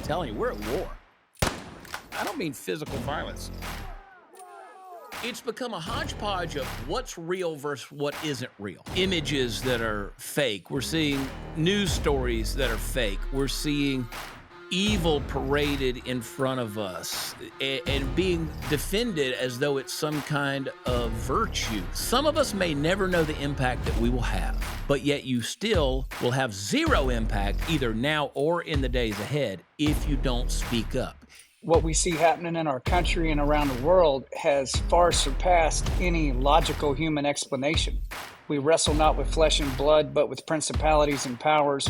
telling you, we're at war. I don't mean physical violence. It's become a hodgepodge of what's real versus what isn't real. Images that are fake. We're seeing news stories that are fake. We're seeing evil paraded in front of us and being defended as though it's some kind of virtue. Some of us may never know the impact that we will have, but yet you still will have zero impact either now or in the days ahead if you don't speak up. What we see happening in our country and around the world has far surpassed any logical human explanation. We wrestle not with flesh and blood, but with principalities and powers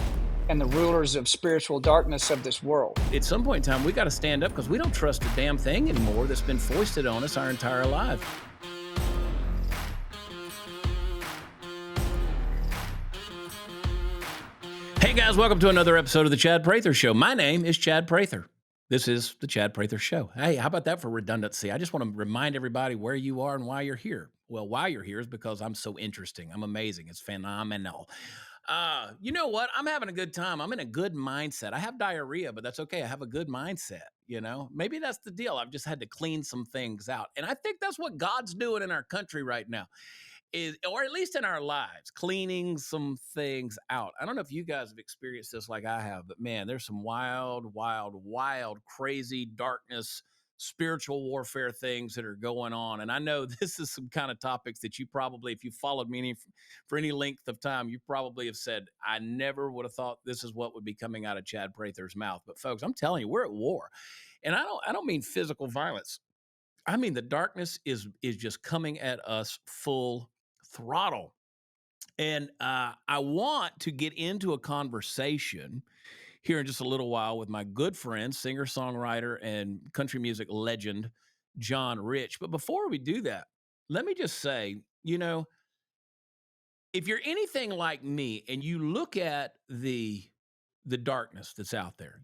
and the rulers of spiritual darkness of this world. At some point in time, we got to stand up because we don't trust a damn thing anymore that's been foisted on us our entire lives. Hey guys, welcome to another episode of the Chad Prather Show. My name is Chad Prather. This is the Chad Prather Show. Hey, how about that for redundancy? I just want to remind everybody where you are and why you're here. Well, why you're here is because I'm so interesting. I'm amazing. It's phenomenal. You know what? I'm having a good time. I'm in a good mindset. I have diarrhea, but that's okay. I have a good mindset, you know? Maybe that's the deal. I've just had to clean some things out. And I think that's what God's doing in our country right now. Or at least in our lives, cleaning some things out. I don't know if you guys have experienced this like I have, but man, there's some wild, crazy darkness, spiritual warfare things that are going on. And I know this is some kind of topics that you probably, if you followed me for any length of time, you probably have said, I never would have thought this is what would be coming out of Chad Prather's mouth. But folks, I'm telling you, we're at war. And I don't mean physical violence. I mean, the darkness is just coming at us full throttle. And I want to get into a conversation here in just a little while with my good friend, singer, songwriter, and country music legend, John Rich. But before we do that, let me just say, you know, if you're anything like me and you look at the darkness that's out there,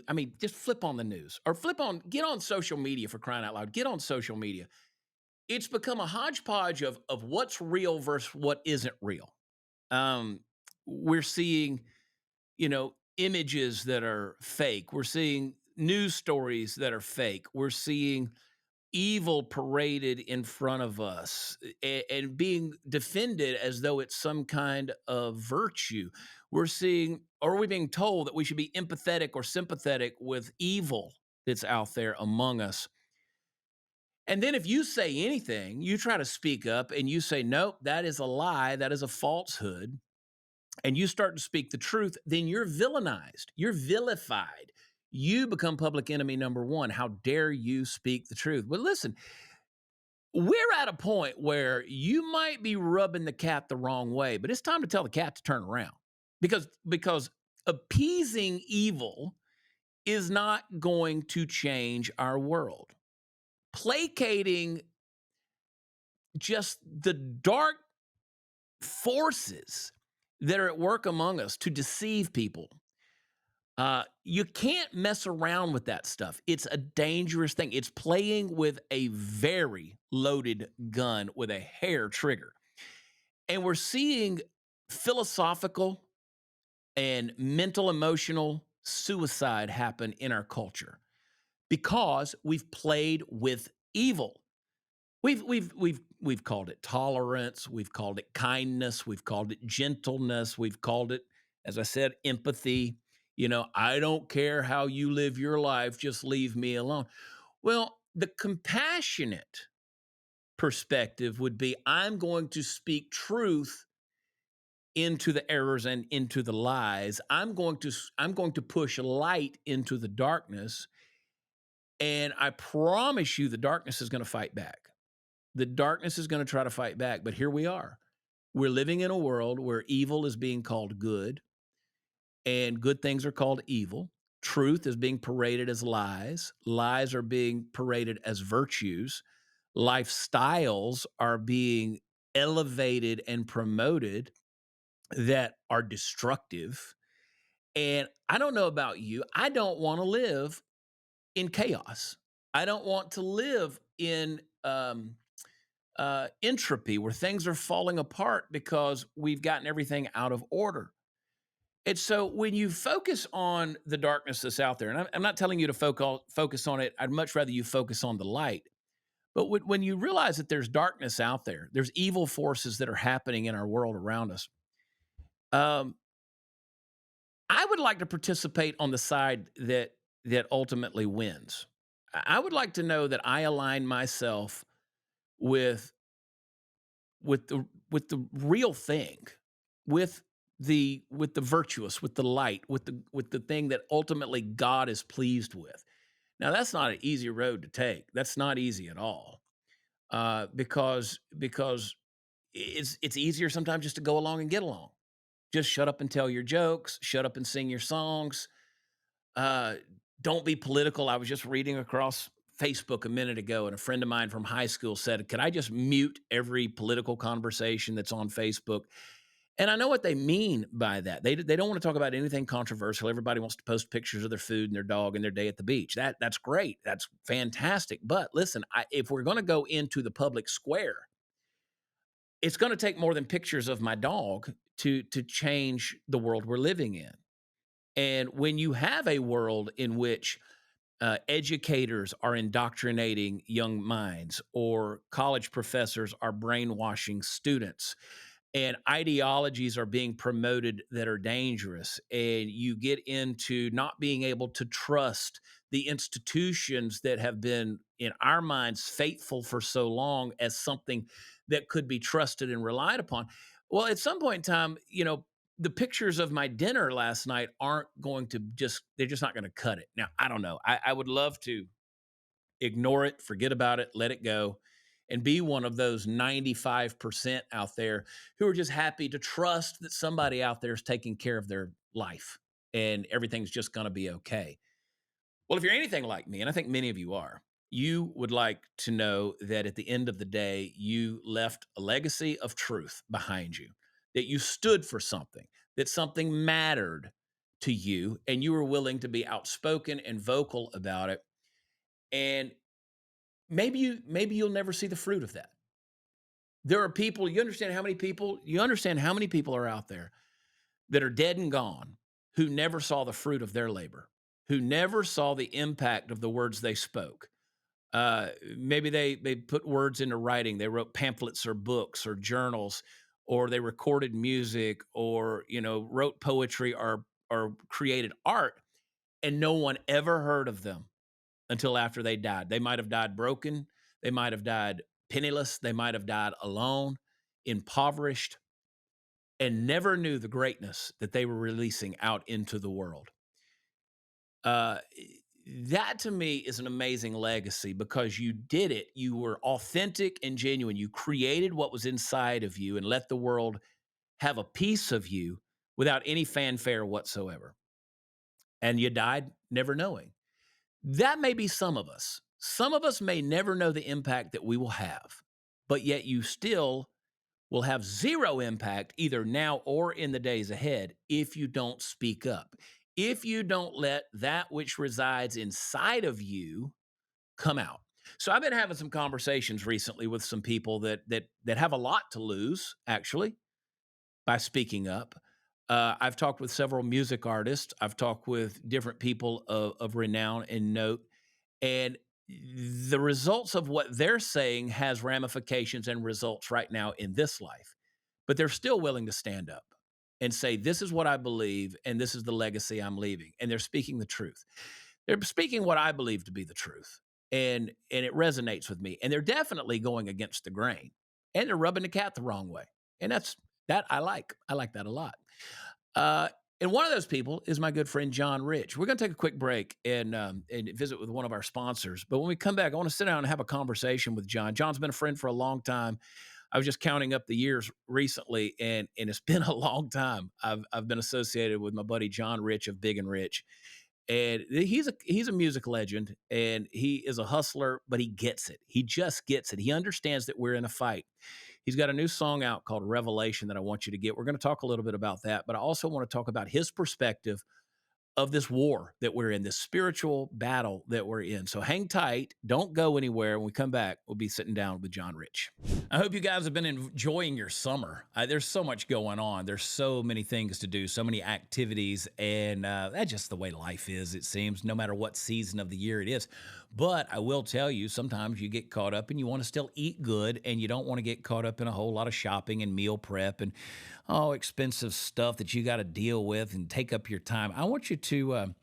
I mean, just flip on the news or get on social media, for crying out loud, get on social media. It's become a hodgepodge of what's real versus what isn't real. We're seeing, you know, images that are fake. We're seeing news stories that are fake. We're seeing evil paraded in front of us and being defended as though it's some kind of virtue. We're seeing, or are we being told that we should be empathetic or sympathetic with evil that's out there among us? And then if you say anything, you try to speak up and you say, nope, that is a lie, that is a falsehood, and you start to speak the truth, then you're villainized, you're vilified. You become public enemy number one. How dare you speak the truth? But listen, we're at a point where you might be rubbing the cat the wrong way, but it's time to tell the cat to turn around because appeasing evil is not going to change our world. Placating just the dark forces that are at work among us to deceive people. You can't mess around with that stuff. It's a dangerous thing. It's playing with a very loaded gun with a hair trigger. And we're seeing philosophical and mental, emotional suicide happen in our culture because we've played with evil. We've called it tolerance. We've called it kindness. We've called it gentleness. We've called it, as I said, empathy. You know, I don't care how you live your life. Just leave me alone. Well, the compassionate perspective would be, I'm going to speak truth into the errors and into the lies. I'm going to push light into the darkness. And I promise you the darkness is going to fight back. The darkness is going to try to fight back, but here we are. We're living in a world where evil is being called good and good things are called evil. Truth is being paraded as lies. Lies are being paraded as virtues. Lifestyles are being elevated and promoted that are destructive. And I don't know about you. I don't want to live in chaos. I don't want to live in entropy where things are falling apart because we've gotten everything out of order. And so when you focus on the darkness that's out there, and I'm not telling you to focus on it, I'd much rather you focus on the light. But when you realize that there's darkness out there, there's evil forces that are happening in our world around us. Um, I would like to participate on the side that ultimately wins. I would like to know that I align myself with with the real thing, with the virtuous, with the light, with the thing that ultimately God is pleased with. Now that's not an easy road to take. That's not easy at all. Because it's easier sometimes just to go along and get along. Just shut up and tell your jokes, shut up and sing your songs. Uh, don't be political. I was just reading across Facebook a minute ago, and a friend of mine from high school said, "Could I just mute every political conversation that's on Facebook?" And I know what they mean by that. They don't want to talk about anything controversial. Everybody wants to post pictures of their food and their dog and their day at the beach. That's great. That's fantastic. But listen, if we're going to go into the public square, it's going to take more than pictures of my dog to change the world we're living in. And when you have a world in which educators are indoctrinating young minds, or college professors are brainwashing students, and ideologies are being promoted that are dangerous, and you get into not being able to trust the institutions that have been in our minds faithful for so long as something that could be trusted and relied upon. Well, at some point in time, the pictures of my dinner last night aren't going to they're just not going to cut it. Now I don't know, I would love to ignore it, forget about it, let it go, and be one of those 95% out there who are just happy to trust that somebody out there is taking care of their life and everything's just going to be okay. Well, if you're anything like me, and I think many of you are, you would like to know that at the end of the day, you left a legacy of truth behind you, that you stood for something, that something mattered to you, and you were willing to be outspoken and vocal about it. And maybe you'll never see the fruit of that. There are people, you understand how many people are out there that are dead and gone, who never saw the fruit of their labor, who never saw the impact of the words they spoke. Maybe they put words into writing. They wrote pamphlets or books or journals, or they recorded music, or wrote poetry, or created art, and no one ever heard of them until after they died. They might have died broken. They might have died penniless. They might have died alone, impoverished, and never knew the greatness that they were releasing out into the world. Uh, that to me is an amazing legacy, because you did it. You were authentic and genuine. You created what was inside of you and let the world have a piece of you without any fanfare whatsoever. And you died never knowing. That may be some of us. Some of us may never know the impact that we will have, but yet you still will have zero impact, either now or in the days ahead, if you don't speak up. If you don't let that which resides inside of you come out. So I've been having some conversations recently with some people that have a lot to lose, actually, by speaking up. I've talked with several music artists. I've talked with different people of renown and note, and the results of what they're saying has ramifications and results right now in this life. But they're still willing to stand up and say, "This is what I believe, and this is the legacy I'm leaving." And they're speaking the truth. They're speaking what I believe to be the truth. And it resonates with me. And they're definitely going against the grain. And they're rubbing the cat the wrong way. And that I like. I like that a lot. Uh, and one of those people is my good friend John Rich. We're going to take a quick break and visit with one of our sponsors. But when we come back, I want to sit down and have a conversation with John. John's been a friend for a long time. I was just counting up the years recently, and it's been a long time. I've been associated with my buddy John Rich of Big and Rich, and he's a music legend, and he is a hustler, but he gets it. He just gets it. He understands that we're in a fight. He's got a new song out called Revelation that I want you to get. We're going to talk a little bit about that, but I also want to talk about his perspective of this war that we're in, this spiritual battle that we're in. So hang tight. Don't go anywhere. When we come back, we'll be sitting down with John Rich. I hope you guys have been enjoying your summer. There's so much going on. There's so many things to do, so many activities, and that's just the way life is, it seems, no matter what season of the year it is. But I will tell you, sometimes you get caught up and you want to still eat good, and you don't want to get caught up in a whole lot of shopping and meal prep and expensive stuff that you got to deal with and take up your time. I want you to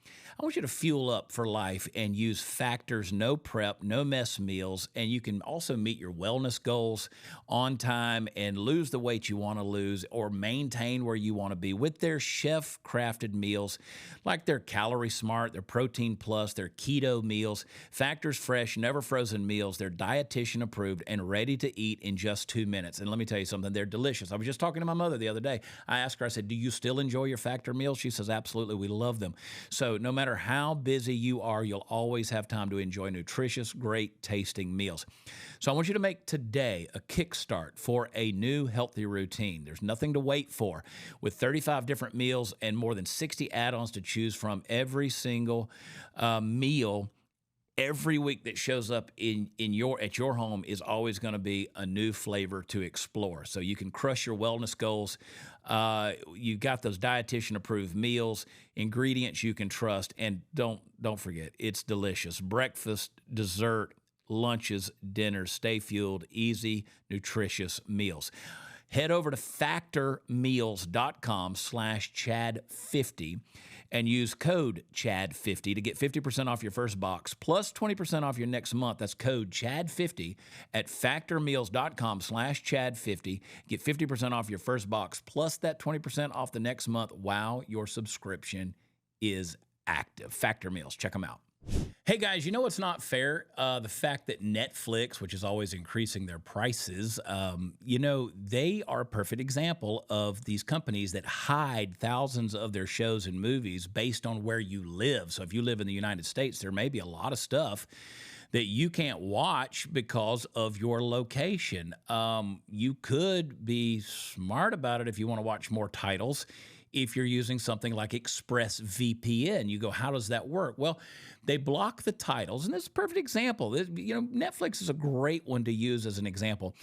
fuel up for life and use Factor's no prep, no mess meals, and you can also meet your wellness goals on time and lose the weight you want to lose or maintain where you want to be with their chef-crafted meals, like their Calorie Smart, their Protein Plus, their keto meals, Factor's fresh, never frozen meals. They're dietitian approved and ready to eat in just 2 minutes. And let me tell you something, they're delicious. I was just talking to my mother the other day. I asked her, I said, do you still enjoy your Factor meals? She says, absolutely, we love them. So no matter how busy you are, you'll always have time to enjoy nutritious, great tasting meals. So I want you to make today a kickstart for a new healthy routine. There's nothing to wait for. With 35 different meals and more than 60 add-ons to choose from, every single meal every week that shows up at your home is always going to be a new flavor to explore. So you can crush your wellness goals. You got those dietitian approved meals, ingredients you can trust, and don't forget, it's delicious. Breakfast, dessert, lunches, dinners, stay fueled, easy, nutritious meals. Head over to factormeals.com/Chad50 and use code Chad50 to get 50% off your first box plus 20% off your next month. That's code Chad50 at factormeals.com/Chad50. Get 50% off your first box plus that 20% off the next month while your subscription is active. Factor Meals, check them out. Hey guys, you know what's not fair? The fact that Netflix, which is always increasing their prices, they are a perfect example of these companies that hide thousands of their shows and movies based on where you live. So if you live in the United States, there may be a lot of stuff that you can't watch because of your location. You could be smart about it if you want to watch more titles. If you're using something like ExpressVPN, you go, how does that work? Well, they block the titles, and this is a perfect example. Netflix is a great one to use as an example.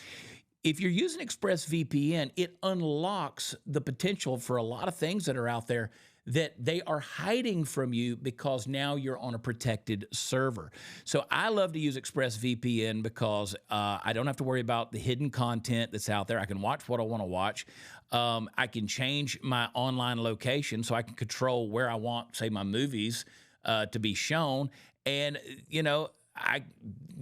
If you're using ExpressVPN, it unlocks the potential for a lot of things that are out there that they are hiding from you because now you're on a protected server. So I love to use ExpressVPN because I don't have to worry about the hidden content that's out there. I can watch what I want to watch. I can change my online location so I can control where I want, say, my movies to be shown. And,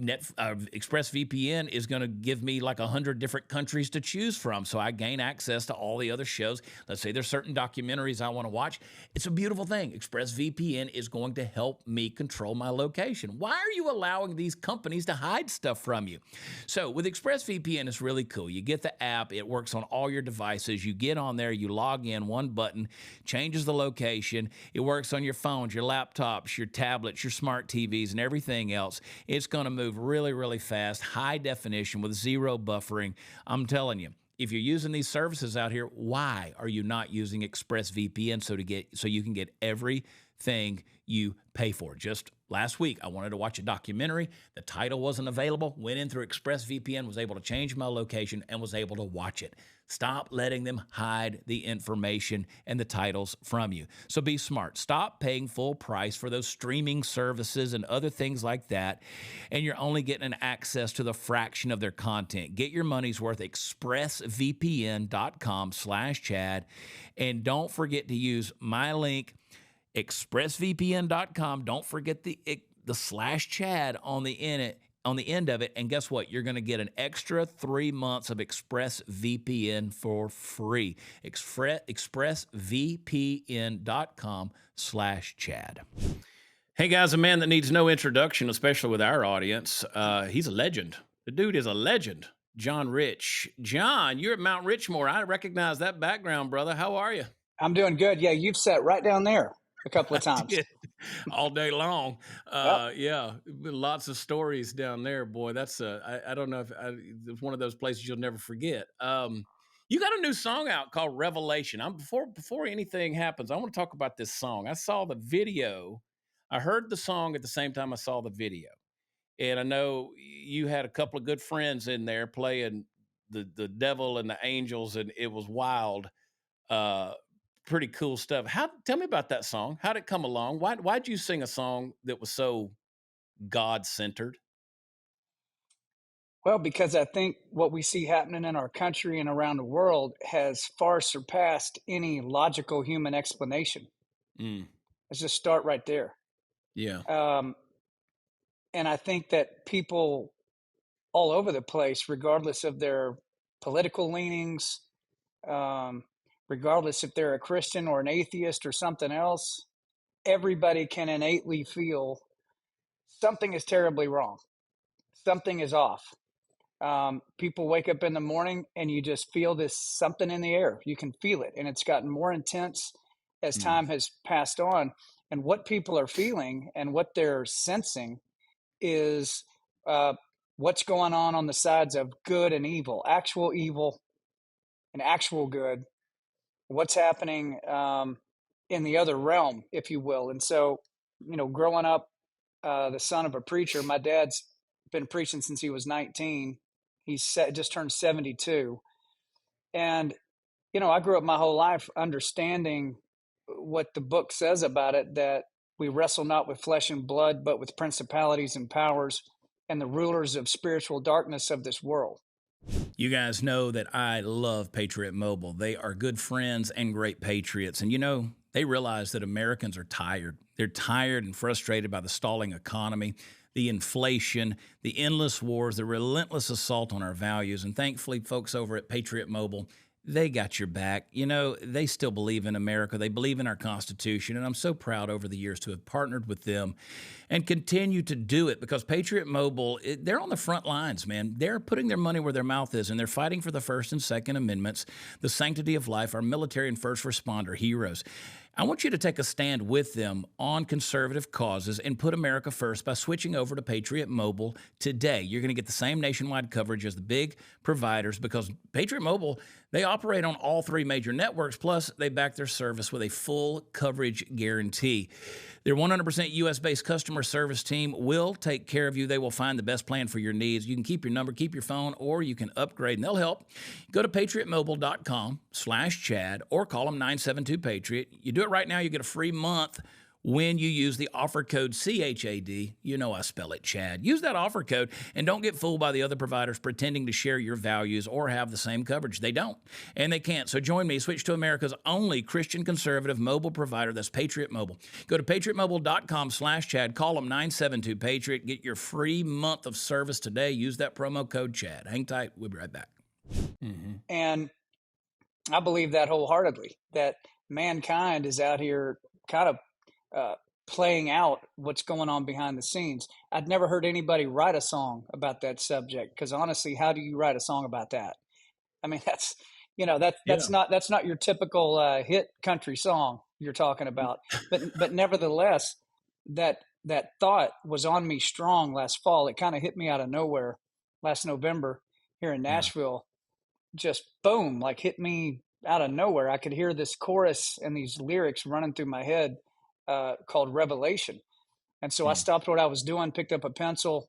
ExpressVPN is going to give me like 100 different countries to choose from. So I gain access to all the other shows. Let's say there's certain documentaries I want to watch. It's a beautiful thing. ExpressVPN is going to help me control my location. Why are you allowing these companies to hide stuff from you? So with ExpressVPN, it's really cool. You get the app. It works on all your devices. You get on there. You log in. One button changes the location. It works on your phones, your laptops, your tablets, your smart TVs, and everything else. It's going to move really, really fast, high definition with zero buffering. I'm telling you, if you're using these services out here, why are you not using ExpressVPN so you can get everything you pay for? Just last week, I wanted to watch a documentary. The title wasn't available. Went in through ExpressVPN, was able to change my location, and was able to watch it. Stop letting them hide the information and the titles from you. So be smart. Stop paying full price for those streaming services and other things like that, and you're only getting access to the fraction of their content. Get your money's worth. ExpressVPN.com/Chad. And don't forget to use my link, expressvpn.com. Don't forget the /Chad on the end of it. And guess what? You're going to get an extra 3 months of ExpressVPN for free. expressvpn.com/Chad. Hey guys, a man that needs no introduction, especially with our audience. He's a legend. The dude is a legend. John Rich. John, you're at Mount Richmore. I recognize that background, brother. How are you? I'm doing good. Yeah, you've sat right down there a couple of times. All day long. Yep. Yeah, lots of stories down there, boy. That's I don't know if it's one of those places you'll never forget. You got a new song out called Revelation. Before anything happens, I want to talk about this song. I saw the video. I heard the song at the same time I saw the video. And I know you had a couple of good friends in there playing the devil and the angels, and it was wild. Uh, Pretty cool stuff. How Tell me about that song. How'd it come along? Why'd you sing a song that was so God centered? Well, because I think what we see happening in our country and around the world has far surpassed any logical human explanation. Mm, Let's just start right there. yeah. Um, and I think that people all over the place, regardless of their political leanings, um, regardless if they're a Christian or an atheist or something else, everybody can innately feel something is terribly wrong. Something is off. People wake up in the morning and you just feel this something in the air. You can feel it, and it's gotten more intense as Mm, time has passed on. And what people are feeling and what they're sensing is uh, what's going on the sides of good and evil and actual good. What's happening in the other realm, if you will. And so, growing up, the son of a preacher, my dad's been preaching since he was 19. Just turned 72. And, I grew up my whole life understanding what the book says about it, that we wrestle not with flesh and blood, but with principalities and powers and the rulers of spiritual darkness of this world. You guys know that I love Patriot Mobile. They are good friends and great patriots. And they realize that Americans are tired. They're tired and frustrated by the stalling economy, the inflation, the endless wars, the relentless assault on our values. And thankfully, folks over at Patriot Mobile, they got your back. They still believe in America. They believe in our Constitution. And I'm so proud over the years to have partnered with them and continue to do it because Patriot Mobile, they're on the front lines, man. They're putting their money where their mouth is, and they're fighting for the First and Second Amendments, the sanctity of life, our military and first responder heroes. I want you to take a stand with them on conservative causes and put America first by switching over to Patriot Mobile today. You're going to get the same nationwide coverage as the big providers because Patriot Mobile, they operate on all three major networks, plus they back their service with a full coverage guarantee. Their 100% U.S.-based customer service team will take care of you. They will find the best plan for your needs. You can keep your number, keep your phone, or you can upgrade, and they'll help. Go to patriotmobile.com/Chad or call them 972-PATRIOT. You do it right now, you get a free month when you use the offer code CHAD. You know I spell it Chad. Use that offer code and don't get fooled by the other providers pretending to share your values or have the same coverage. They don't, and they can't. So join me. Switch to America's only Christian conservative mobile provider. That's Patriot Mobile. Go to patriotmobile.com/Chad. Call them 972-PATRIOT. Get your free month of service today. Use that promo code Chad. Hang tight. We'll be right back. Mm-hmm. And I believe that wholeheartedly, that mankind is out here kind of playing out what's going on behind the scenes. I'd never heard anybody write a song about that subject because honestly, how do you write a song about that? I mean, that's not your typical hit country song you're talking about. But nevertheless, that thought was on me strong last fall. It kind of hit me out of nowhere last November here in Nashville. Just boom, like hit me out of nowhere. I could hear this chorus and these lyrics running through my head called Revelation. And so I stopped what I was doing, picked up a pencil,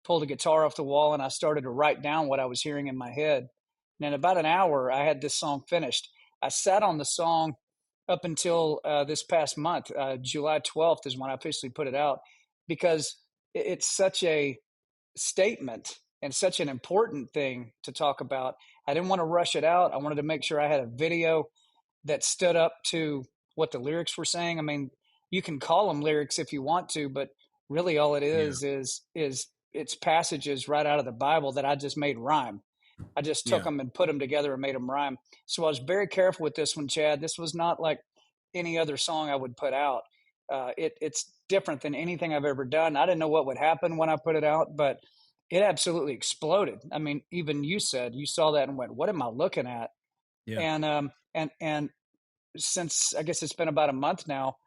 pulled a guitar off the wall, and I started to write down what I was hearing in my head. And in about an hour, I had this song finished. I sat on the song up until this past month. July 12th is when I officially put it out because it's such a statement and such an important thing to talk about. I didn't want to rush it out. I wanted to make sure I had a video that stood up to what the lyrics were saying. I mean, you can call them lyrics if you want to, but really all it is it's passages right out of the Bible that I just made rhyme. I just took them and put them together and made them rhyme. So I was very careful with this one, Chad. This was not like any other song I would put out. It's different than anything I've ever done. I didn't know what would happen when I put it out, but it absolutely exploded. I mean, even you saw that and went, "What am I looking at?" Yeah. And since I guess it's been about a month now,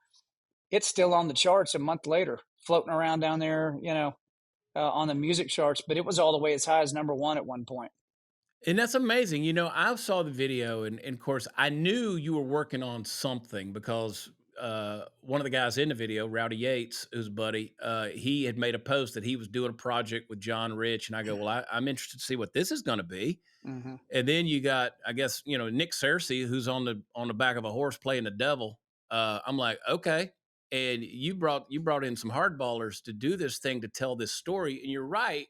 it's still on the charts a month later, floating around down there, on the music charts. But it was all the way as high as number one at one point. And that's amazing. I saw the video, and of course, I knew you were working on something because one of the guys in the video, Rowdy Yates, who's a buddy, he had made a post that he was doing a project with John Rich, and I go, "Well, I'm interested to see what this is going to be." Hmm. And then you got, I guess, Nick Searcy, who's on the back of a horse playing the devil. I'm like, okay. And you brought in some hardballers to do this thing to tell this story, and you're right,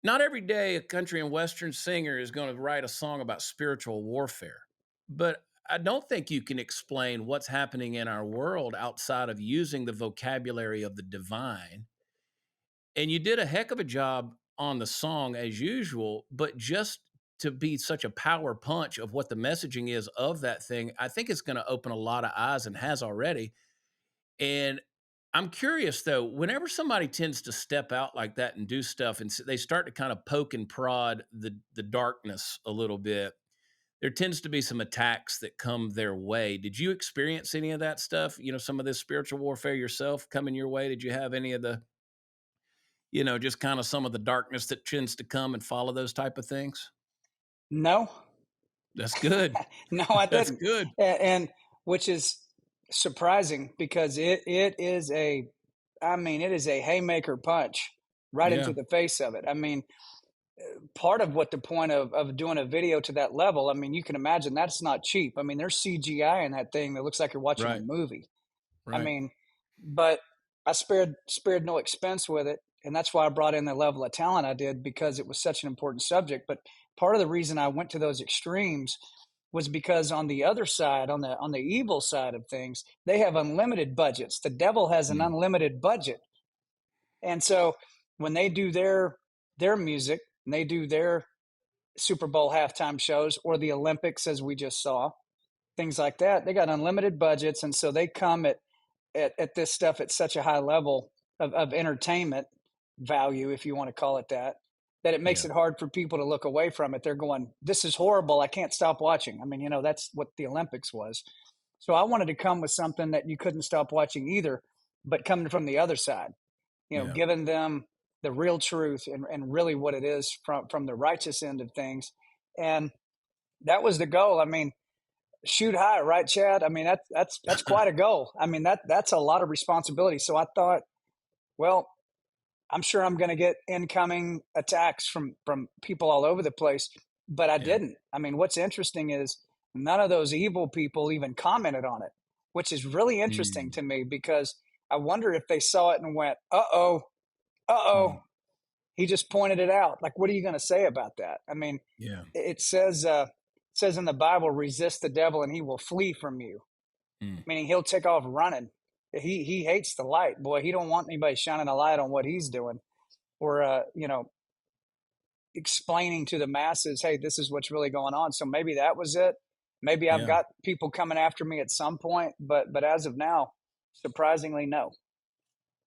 not every day a country and western singer is going to write a song about spiritual warfare. But I don't think you can explain what's happening in our world outside of using the vocabulary of the divine. And you did a heck of a job on the song as usual, but just to be such a power punch of what the messaging is of that thing, I think it's going to open a lot of eyes and has already. And I'm curious though, whenever somebody tends to step out like that and do stuff, and they start to kind of poke and prod the darkness a little bit, there tends to be some attacks that come their way. Did you experience any of that stuff? Some of this spiritual warfare yourself coming your way? Did you have any of just kind of some of the darkness that tends to come and follow those type of things? No, That's good. no, I That's didn't, good. and which is surprising because it is a, I mean, it is a haymaker punch right into Yeah. the face of it. I mean, part of what the point of doing a video to that level, I mean, you can imagine that's not cheap. I mean, there's CGI in that thing that looks like you're watching a Right. movie. I Right. mean, but I spared no expense with it, and that's why I brought in the level of talent I did because it was such an important subject. But part of the reason I went to those extremes was because on the other side, on the evil side of things, they have unlimited budgets. The devil has an Mm. unlimited budget, and so when they do their music and they do their Super Bowl halftime shows or the Olympics, as we just saw, things like that, they got unlimited budgets, and so they come at this stuff at such a high level of entertainment value, if you want to call it that, that it makes Yeah. it hard for people to look away from it. They're going, "This is horrible. I can't stop watching." I mean, that's what the Olympics was. So I wanted to come with something that you couldn't stop watching either, but coming from the other side, Yeah. giving them the real truth and really what it is from the righteous end of things. And that was the goal. I mean, shoot high, right, Chad? I mean, that's quite a goal. I mean, that's a lot of responsibility. So I thought, well, I'm sure I'm going to get incoming attacks from people all over the place, but I Yeah. didn't. I mean, what's interesting is none of those evil people even commented on it, which is really interesting Mm. to me because I wonder if they saw it and went, "Uh oh, uh oh." Mm. He just pointed it out. Like, what are you going to say about that? I mean, Yeah. it says in the Bible, resist the devil and he will flee from you, Mm. meaning he'll take off running. He hates the light, boy. He don't want anybody shining a light on what he's doing or explaining to the masses, hey, this is what's really going on. So maybe that was it. Maybe I've Yeah. got people coming after me at some point, but as of now, surprisingly, no.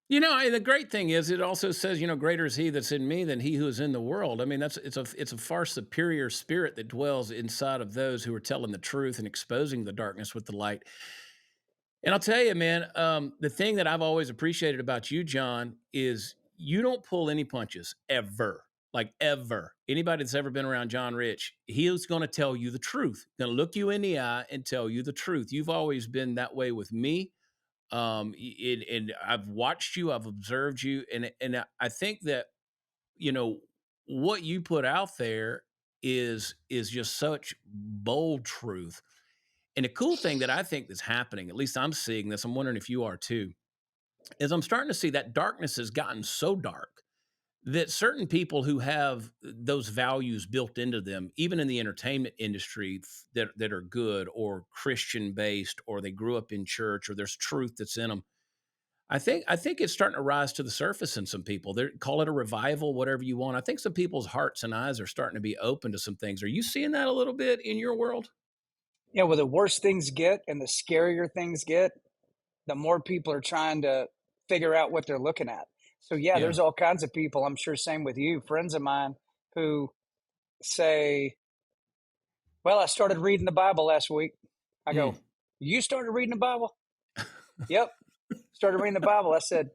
And the great thing is, it also says, greater is He that's in me than he who is in the world. I mean, it's a far superior spirit that dwells inside of those who are telling the truth and exposing the darkness with the light. And I'll tell you, man, the thing that I've always appreciated about you, John, is you don't pull any punches ever. Like ever. Anybody that's ever been around John Rich, he's going to tell you the truth. Going to look you in the eye and tell you the truth. You've always been that way with me. And I've watched you, I've observed you, and I think that you know what you put out there is just such bold truth. And the cool thing that I think is happening, at least I'm seeing this, I'm wondering if you are too, is I'm starting to see that darkness has gotten so dark that certain people who have those values built into them, even in the entertainment industry, that are good or Christian based, or they grew up in church, or there's truth that's in them. I think it's starting to rise to the surface in some people. They call it a revival, whatever you want. I think some people's hearts and eyes are starting to be open to some things. Are you seeing that a little bit in your world? Where the worse things get and the scarier things get, the more people are trying to figure out what they're looking at. So yeah, Yeah. there's all kinds of people, I'm sure same with you, friends of mine who say, "Well, I started reading the Bible last week." I Mm. go, "You started reading the Bible?" "Yep, started reading the Bible." I said,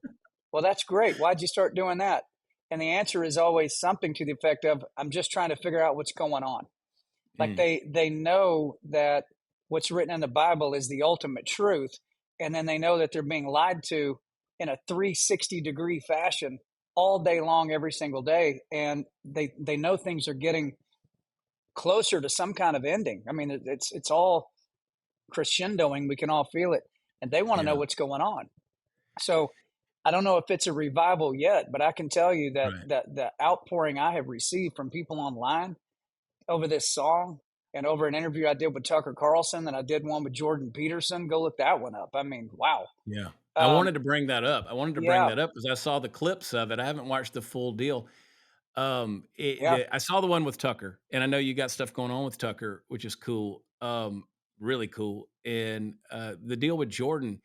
"Well, that's great. Why'd you start doing that?" And the answer is always something to the effect of, I'm just trying to figure out what's going on. Like Mm, they know that what's written in the Bible is the ultimate truth, and then they know that they're being lied to in a 360-degree fashion all day long, every single day, and they know things are getting closer to some kind of ending. I mean, it's all crescendoing. We can all feel it, and they want to know yeah. what's going on. So I don't know if it's a revival yet, but I can tell you that Right. the outpouring I have received from people online over this song and over an interview I did with Tucker Carlson, and I did one with Jordan Peterson. Go look that one up. I mean, wow. Yeah. I Um, wanted to bring that up. I wanted to bring yeah, that up because I saw the clips of it. I haven't watched the full deal. yeah. I saw the one with Tucker, and I know you got stuff going on with Tucker, which is cool. Really cool. And the deal with Jordan,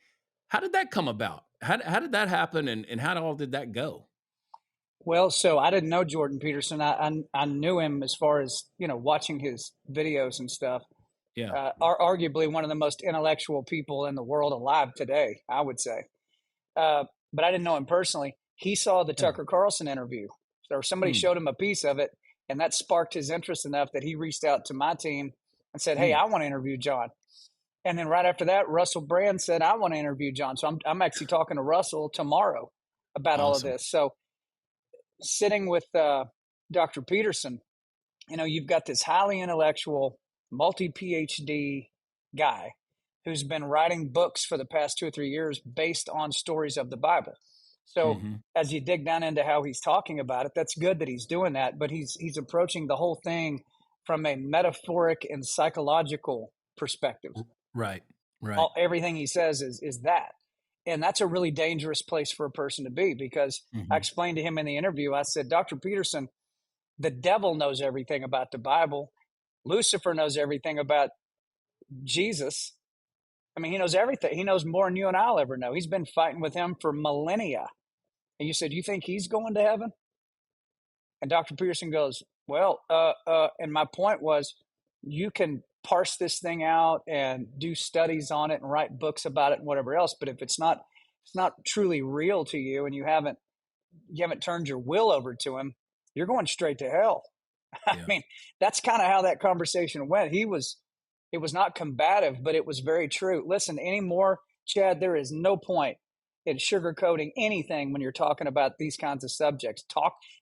how did that come about? How did that happen, and how all did that go? Well, so I didn't know Jordan Peterson. I knew him as far as watching his videos and stuff. Yeah. Arguably one of the most intellectual people in the world alive today, I would say. Uh, but I didn't know him personally. He saw the Yeah. Tucker Carlson interview, or somebody Mm, showed him a piece of it, and that sparked his interest enough that he reached out to my team and said, "Hey, mm, I want to interview John." And then right after that, Russell Brand said, "I want to interview John." So I'm actually talking to Russell tomorrow about all of awesome. this. So sitting with Dr. Peterson, you've got this highly intellectual, multi PhD guy who's been writing books for the past 2 or 3 years based on stories of the Bible. So Hmm. as you dig down into how he's talking about it, that's good that he's doing that, but he's approaching the whole thing from a metaphoric and psychological perspective. Right. Right. Everything he says is that. And that's a really dangerous place for a person to be, because I Hmm. explained to him in the interview, I said, Dr. Peterson, the devil knows everything about the Bible. Lucifer knows everything about Jesus. I mean, he knows everything. He knows more than you and I'll ever know. He's been fighting with him for millennia. And you said, you think he's going to heaven? And Dr. Peterson goes, well, and my point was, you can parse this thing out and do studies on it and write books about it and whatever else. But if it's not truly real to you, and you haven't turned your will over to him, you're going straight to hell. I Yeah. mean, that's kind of how that conversation went. It was not combative, but it was very true. Listen, anymore, Chad, there is no point in sugarcoating anything when you're talking about these kinds of subjects.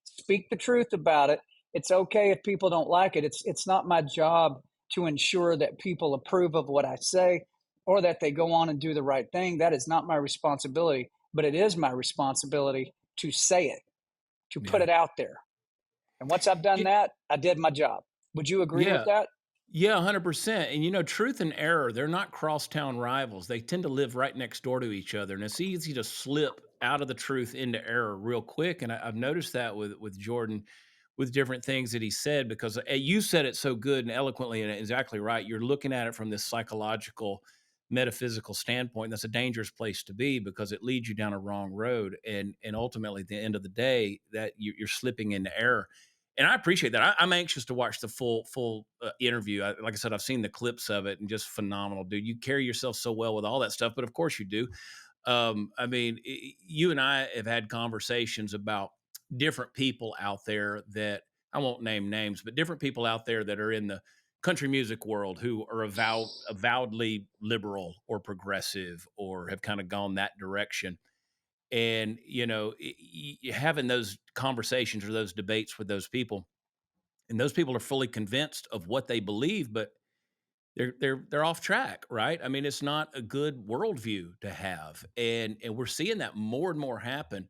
Speak the truth about it. It's okay if people don't like it. It's not my job to ensure that people approve of what I say or that they go on and do the right thing. That is not my responsibility, but it is my responsibility to say it, to put Yeah. it out there. And once I've done that, I did my job. Would you agree with Yeah. that? Yeah, 100%. And truth and error, they're not crosstown rivals. They tend to live right next door to each other. And it's easy to slip out of the truth into error real quick. And I've noticed that with Jordan, with different things that he said, because you said it so good and eloquently and exactly right. You're looking at it from this psychological, metaphysical standpoint. That's a dangerous place to be because it leads you down a wrong road. And ultimately, at the end of the day, that you're slipping into error, and I appreciate that. I'm anxious to watch the full interview. Like I said, I've seen the clips of it, and just phenomenal, dude. You carry yourself so well with all that stuff, but of course you do. I mean, you and I have had conversations about different people out there that I won't name names, but different people out there that are in the country music world who are avowedly liberal or progressive or have kind of gone that direction. And having those conversations or those debates with those people, and those people are fully convinced of what they believe, but they're off track, right? I mean, it's not a good worldview to have, and we're seeing that more and more happen,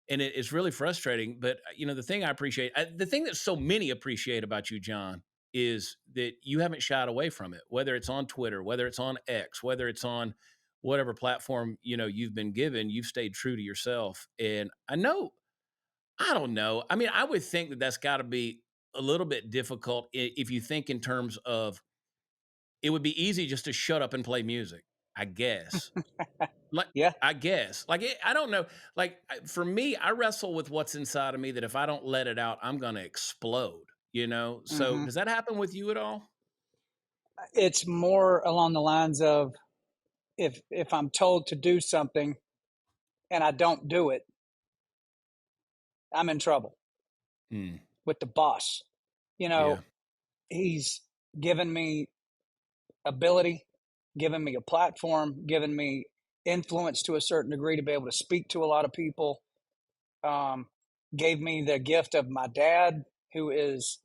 and it's really frustrating. But the thing I appreciate, the thing that so many appreciate about you, John, is that you haven't shied away from it. Whether it's on Twitter, whether it's on X, whether it's on whatever platform you've been given, you've stayed true to yourself. And I don't know. I mean, I would think that that's got to be a little bit difficult if you think in terms of it would be easy just to shut up and play music, I guess. Like, Yeah. I guess. Like, I don't know. Like, for me, I wrestle with what's inside of me that if I don't let it out, I'm going to explode. So, Hmm. does that happen with you at all? It's more along the lines of, if I'm told to do something and I don't do it, I'm in trouble Mm. with the boss. You Yeah. know, he's given me ability, given me a platform, given me influence to a certain degree to be able to speak to a lot of people. Um, Gave me the gift of my dad, who is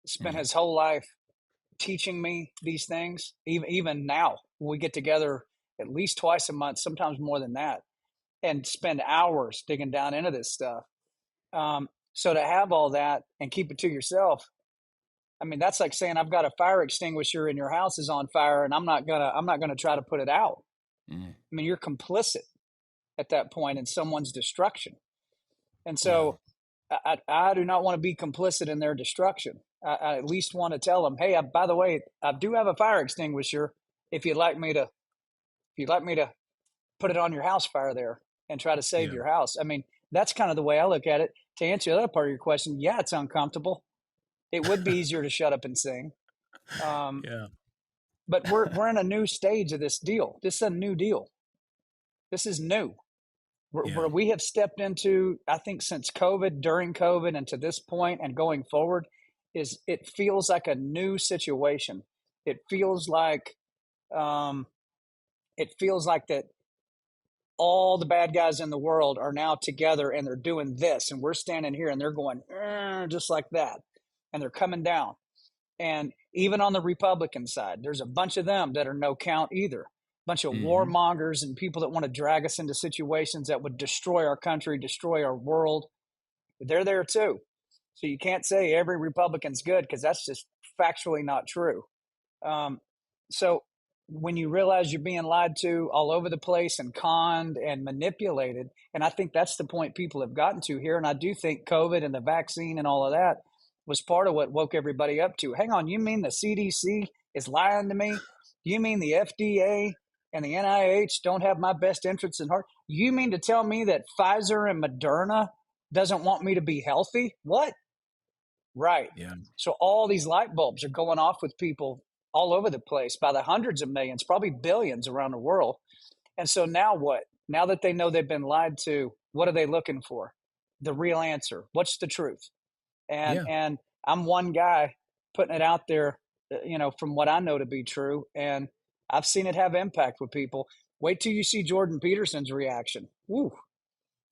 spent Mm. his whole life teaching me these things. Even now, we get together at least twice a month, sometimes more than that, and spend hours digging down into this stuff. So to have all that and keep it to yourself, I mean, that's like saying I've got a fire extinguisher and your house is on fire, and I'm not gonna try to put it out. Mm. I mean, you're complicit at that point in someone's destruction, and Yeah. so I do not want to be complicit in their destruction. I at least want to tell them, hey, by the way, I do have a fire extinguisher. If you'd like me to put it on your house fire there and try to save Yeah. your house. I mean, that's kind of the way I look at it. To answer the other part of your question, yeah, it's uncomfortable. It would be easier to shut up and sing. Um, Yeah. but we're in a new stage of this deal. This is a new deal. This is new. Yeah. Where we have stepped into, I think, since COVID, during COVID, and to this point, and going forward, is it feels like a new situation. It feels like um, that all the bad guys in the world are now together and they're doing this, and we're standing here and they're going just like that, and they're coming down. And even on the Republican side, there's a bunch of them that are no count either. A bunch of Mm-hmm. warmongers and people that want to drag us into situations that would destroy our country, destroy our world. They're there too. So you can't say every Republican's good, because that's just factually not true. Um, so when you realize you're being lied to all over the place and conned and manipulated, and I think that's the point people have gotten to here. And I do think COVID and the vaccine and all of that was part of what woke everybody up to. Hang on, you mean the CDC is lying to me? You mean the FDA and the NIH don't have my best interests in heart? You mean to tell me that Pfizer and Moderna doesn't want me to be healthy? What? Right. Yeah. So all these light bulbs are going off with people all over the place by the hundreds of millions, probably billions around the world. And so now what? Now that they know they've been lied to, what are they looking for? The real answer. What's the truth? And Yeah. and I'm one guy putting it out there, from what I know to be true, and I've seen it have impact with people. Wait till you see Jordan Peterson's reaction. Woo.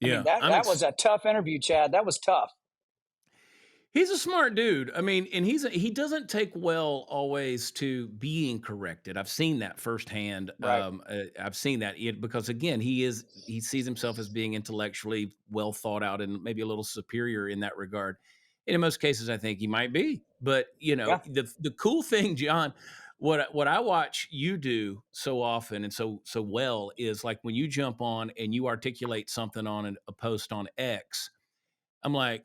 I mean, Yeah. that was a tough interview, Chad. That was tough. He's a smart dude. I mean, and he doesn't take well always to being corrected. I've seen that firsthand. Right. I've seen that because again, he sees himself as being intellectually well thought out and maybe a little superior in that regard. And in most cases, I think he might be. But Yeah. the cool thing, John, what I watch you do so often and so well is like when you jump on and you articulate something on a post on X. I'm like,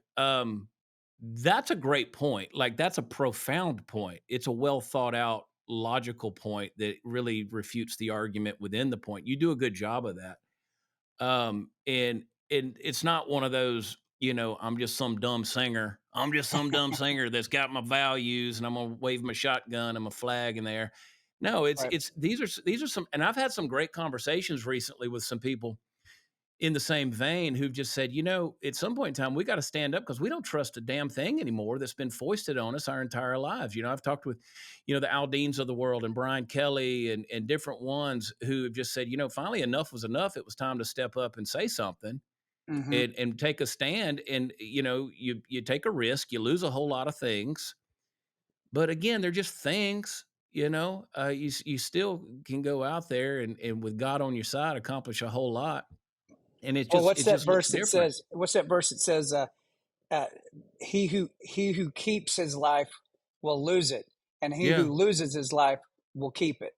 that's a great point. Like, that's a profound point. It's a well thought out, logical point that really refutes the argument within the point. You do a good job of that. And it's not one of those, I'm just some dumb singer. I'm just some dumb singer that's got my values and I'm gonna wave my shotgun and my flag in there. No, Right. it's these are some, and I've had some great conversations recently with some people in the same vein who've just said, at some point in time, we got to stand up because we don't trust a damn thing anymore that's been foisted on us our entire lives. I've talked with, the Aldeans of the world and Brian Kelly and different ones who have just said, finally enough was enough. It was time to step up and say something Hmm. and take a stand. And, you take a risk, you lose a whole lot of things. But again, they're just things. You still can go out there and with God on your side, accomplish a whole lot, and it Well, just it just looks different. What's that verse that says, uh, he who keeps his life will lose it, and he Yeah, who loses his life will keep it.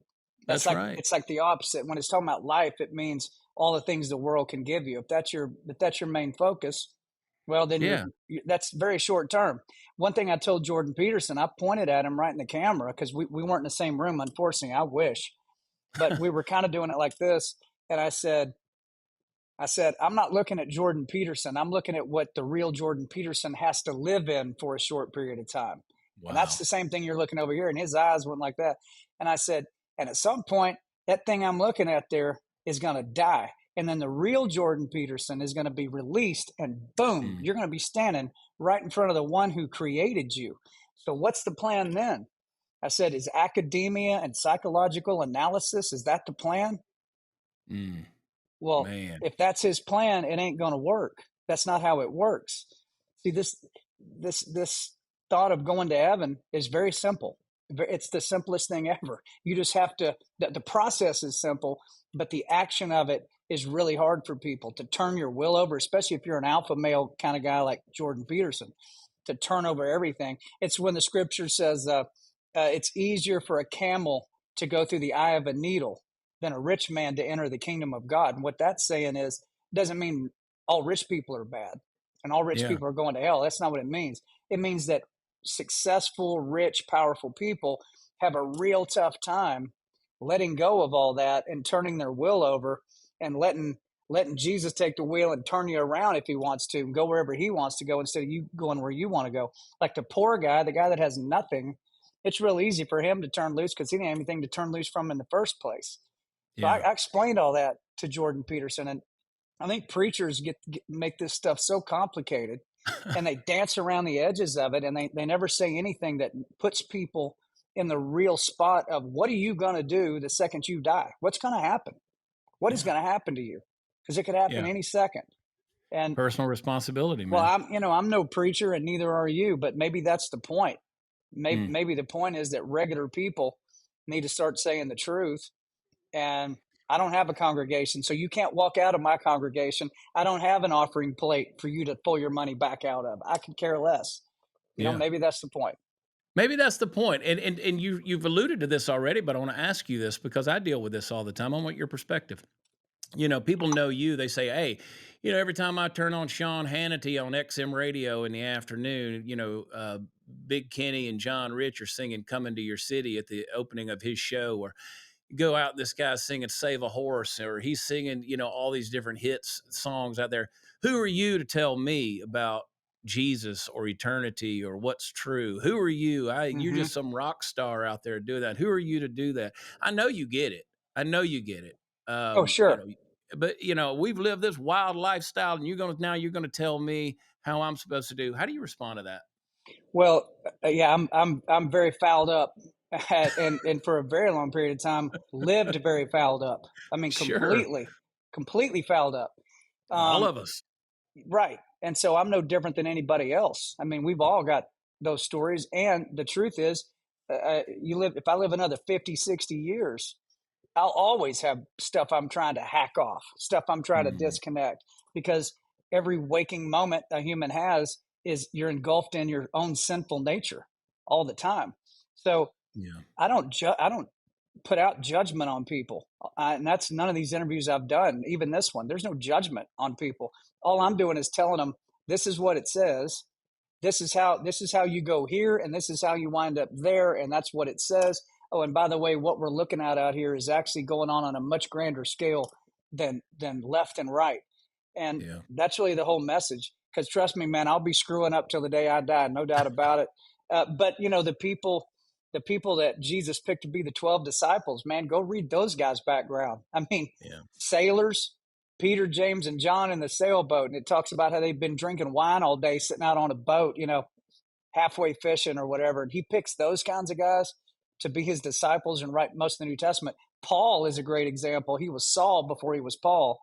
That's that's like right. it's like the opposite. When it's talking about life, it means all the things the world can give you. If that's your main focus, well, then Yeah. that's very short term. One thing I told Jordan Peterson, I pointed at him right in the camera because we weren't in the same room. Unfortunately, I wish, but we were kind of doing it like this, and I said, I'm not looking at Jordan Peterson. I'm looking at what the real Jordan Peterson has to live in for a short period of time. And that's Wow. the same thing you're looking over here. And his eyes went like that. And I said, and at some point, that thing I'm looking at there is going to die. And then the real Jordan Peterson is going to be released, and boom, Mm. you're going to be standing right in front of the one who created you. So what's the plan then? I said, is academia and psychological analysis, is that the plan? Mm. Well, Man. if that's his plan, it ain't going to work. That's not how it works. See, this thought of going to heaven is very simple. It's the simplest thing ever. You just have to. The process is simple, but the action of it is really hard for people to turn your will over, especially if you're an alpha male kind of guy like Jordan Peterson, to turn over everything. It's when the scripture says it's easier for a camel to go through the eye of a needle than a rich man to enter the kingdom of God. And what that's saying is, doesn't mean all rich people are bad and all rich Yeah. people are going to hell. That's not what it means. It means that successful, rich, powerful people have a real tough time letting go of all that and turning their will over and letting Jesus take the wheel and turn you around if he wants to and go wherever he wants to go instead of you going where you want to go. Like the poor guy, the guy that has nothing, it's real easy for him to turn loose because he didn't have anything to turn loose from in the first place. So Yeah. I explained all that to Jordan Peterson, and I think preachers make this stuff so complicated, and they dance around the edges of it, and they never say anything that puts people in the real spot of what are you going to do the second you die? What's going to happen? What is Yeah. going to happen to you? Because it could happen Yeah. any second. And Personal responsibility, well, man. I'm no preacher, and neither are you, but maybe that's the point. Mm. Maybe the point is that regular people need to start saying the truth. And I don't have a congregation, so you can't walk out of my congregation. I don't have an offering plate for you to pull your money back out of. I could care less. Yeah. Maybe that's the point. Maybe that's the point. And you've alluded to this already, but I want to ask you this because I deal with this all the time. I want your perspective. People know you. They say, hey, every time I turn on Sean Hannity on XM radio in the afternoon, Big Kenny and John Rich are singing Coming to Your City at the opening of his show, or go out, this guy's singing Save a Horse, or he's singing, all these different hits songs out there. Who are you to tell me about Jesus or eternity or what's true? Who are you? You're Mm-hmm. just some rock star out there doing that. Who are you to do that? I know you get it. I know you get it. Oh, Um, you sure. know, but we've lived this wild lifestyle, and you're gonna tell me how I'm supposed to do. How do you respond to that? Well, yeah, I'm very fouled up, and for a very long period of time lived very fouled up. I mean, Sure. completely fouled up. All Um, of us. right, and so I'm no different than anybody else. I mean, we've all got those stories, and the truth is, if I live another 50, 60 years, I'll always have stuff I'm trying to hack off, stuff I'm trying to Mm, disconnect, because every waking moment a human has is you're engulfed in your own sinful nature all the time. So yeah. I don't put out judgment on people, and that's none of these interviews I've done, even this one. There's no judgment on people. All I'm doing is telling them this is what it says. This is how you go here, and this is how you wind up there, and that's what it says. Oh, and by the way, what we're looking at out here is actually going on a much grander scale than left and right, and Yeah. that's really the whole message. Because trust me, man, I'll be screwing up till the day I die, no doubt about it. But the people that Jesus picked to be the 12 disciples, man, go read those guys' background. I mean, Yeah. sailors, Peter, James, and John in the sailboat, and it talks about how they've been drinking wine all day, sitting out on a boat, halfway fishing or whatever. And he picks those kinds of guys to be his disciples and write most of the New Testament. Paul is a great example. He was Saul before he was Paul,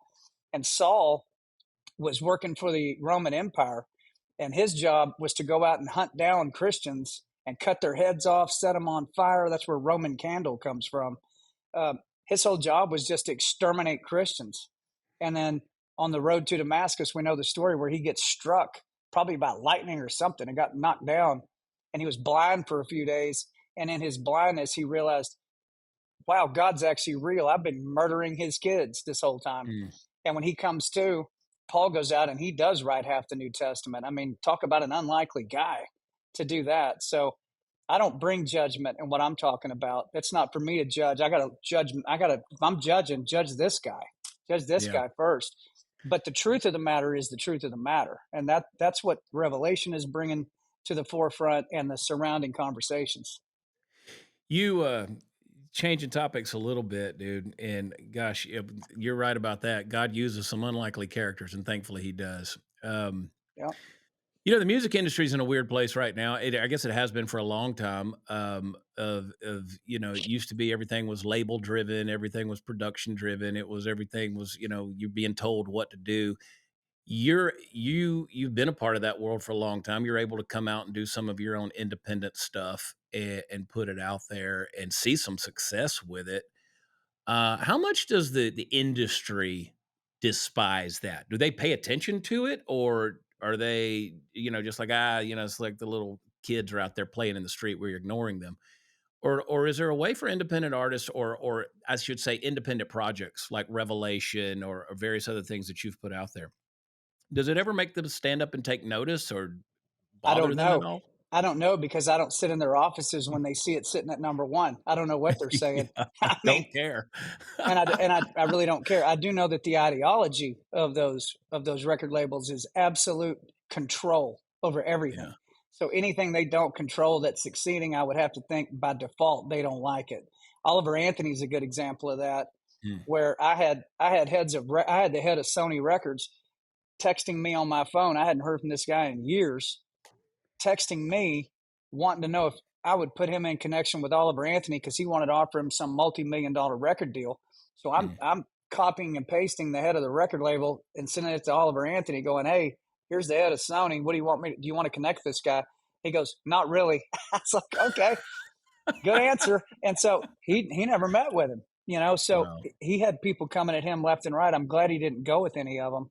and Saul was working for the Roman Empire, and his job was to go out and hunt down Christians and cut their heads off, set them on fire. That's where Roman candle comes from. His whole job was just to exterminate Christians. And then on the road to Damascus, we know the story where he gets struck, probably by lightning or something, and got knocked down. And he was blind for a few days. And in his blindness, he realized, wow, God's actually real. I've been murdering his kids this whole time. Mm, And when he comes to, Paul goes out and he does write half the New Testament. I mean, talk about an unlikely guy to do that. So I don't bring judgment in what I'm talking about. It's not for me to judge. I got to judge. If I'm judging, judge this yeah. guy first. But the truth of the matter is the truth of the matter. And that's what Revelation is bringing to the forefront and the surrounding conversations. You changing topics a little bit, dude. And gosh, you're right about that. God uses some unlikely characters, and thankfully He does. Um, Yeah. the music industry is in a weird place right now. I guess it has been for a long time. It used to be everything was label driven, everything was production driven. Everything was, you're being told what to do. You've been a part of that world for a long time. You're able to come out and do some of your own independent stuff and put it out there and see some success with it. How much does the industry despise that? Do they pay attention to it, or are they, just like, it's like the little kids are out there playing in the street where you're ignoring them? Or is there a way for independent artists, or I should say independent projects like Revelation or various other things that you've put out there? Does it ever make them stand up and take notice or I bother don't them at know. all? I don't know because I don't sit in their offices when they see it sitting at number one. I don't know what they're saying. Yeah, I mean, don't care. and I really don't care. I do know that the ideology of those record labels is absolute control over everything. Yeah. So anything they don't control that's succeeding, I would have to think by default they don't like it. Oliver Anthony's a good example of that, Mm, where I had I had the head of Sony Records texting me on my phone. I hadn't heard from this guy in years, texting me wanting to know if I would put him in connection with Oliver Anthony because he wanted to offer him some multi-million-dollar record deal. So mm. I'm copying and pasting the head of the record label and sending it to Oliver Anthony, going, "Hey, here's the head of Sony. What do you want me? Do you want to connect this guy?" He goes, "Not really." I was like, "Okay, good answer." And so he never met with him, you know. So Wow. he had people coming at him left and right. I'm glad he didn't go with any of them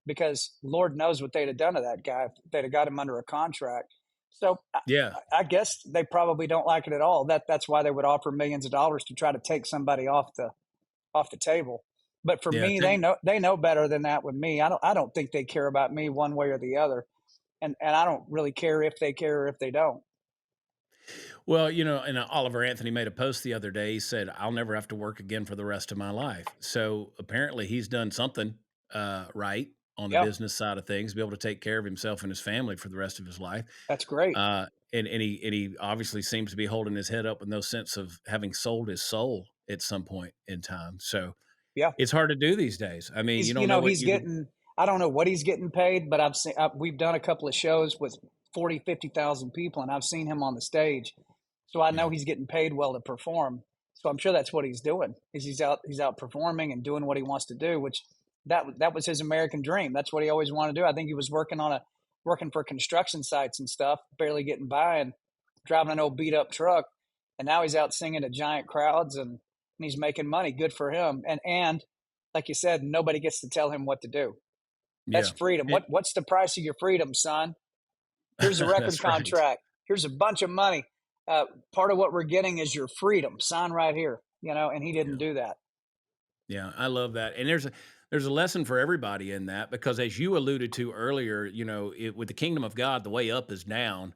because Lord knows what they'd have done to that guy if they'd have got him under a contract. So Yeah. I guess they probably don't like it at all. That's why they would offer millions of dollars to try to take somebody off the table. But for Yeah. me, they know better than that with me. I don't think they care about me one way or the other. And I don't really care if they care or if they don't. Well, and Oliver Anthony made a post the other day. He said, "I'll never have to work again for the rest of my life." So apparently, he's done something right on the Yeah, business side of things, be able to take care of himself and his family for the rest of his life. that's great. And he obviously seems to be holding his head up with no sense of having sold his soul at some point in time. So Yeah. it's hard to do these days. I mean, you He's, don't know what he's you could. getting, I don't know what he's getting paid, but we've done a couple of shows with 40, 50,000 people and I've seen him on the stage. So I know Yeah, he's getting paid well to perform. So I'm sure that's what he's doing is he's out performing and doing what he wants to do, which that was his American dream. That's what he always wanted to do. I think he was working for construction sites and stuff, barely getting by and driving an old beat up truck. And now he's out singing to giant crowds and he's making money. Good for him. And like you said, nobody gets to tell him what to do. That's yeah, freedom. What's the price of your freedom, son? Here's a record that's right. contract. Here's a bunch of money. Part of what we're getting is your freedom. Sign right here. And he didn't Yeah. do that. Yeah, I love that. And there's a lesson for everybody in that because as you alluded to earlier, with the kingdom of God, the way up is down.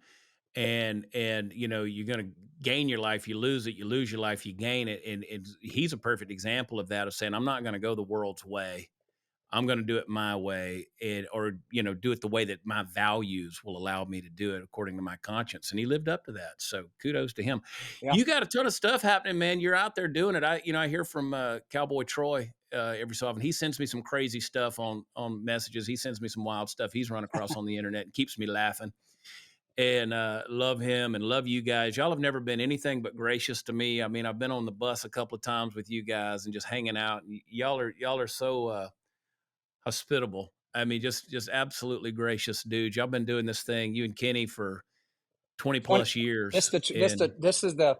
And you're going to gain your life, you lose it, you lose your life, you gain it. And he's a perfect example of that, of saying, I'm not going to go the world's way. I'm going to do it my way, or do it the way that my values will allow me to do it according to my conscience. And he lived up to that. So kudos to him. Yeah. You got a ton of stuff happening, man. You're out there doing it. I hear from Cowboy Troy every so often. He sends me some crazy stuff on messages. He sends me some wild stuff he's run across on the internet and keeps me laughing. And love him and love you guys. Y'all have never been anything but gracious to me. I mean, I've been on the bus a couple of times with you guys and just hanging out. And y'all are so hospitable. I mean, just absolutely gracious dudes. Y'all been doing this thing, you and Kenny, for 20 20, plus years. this is the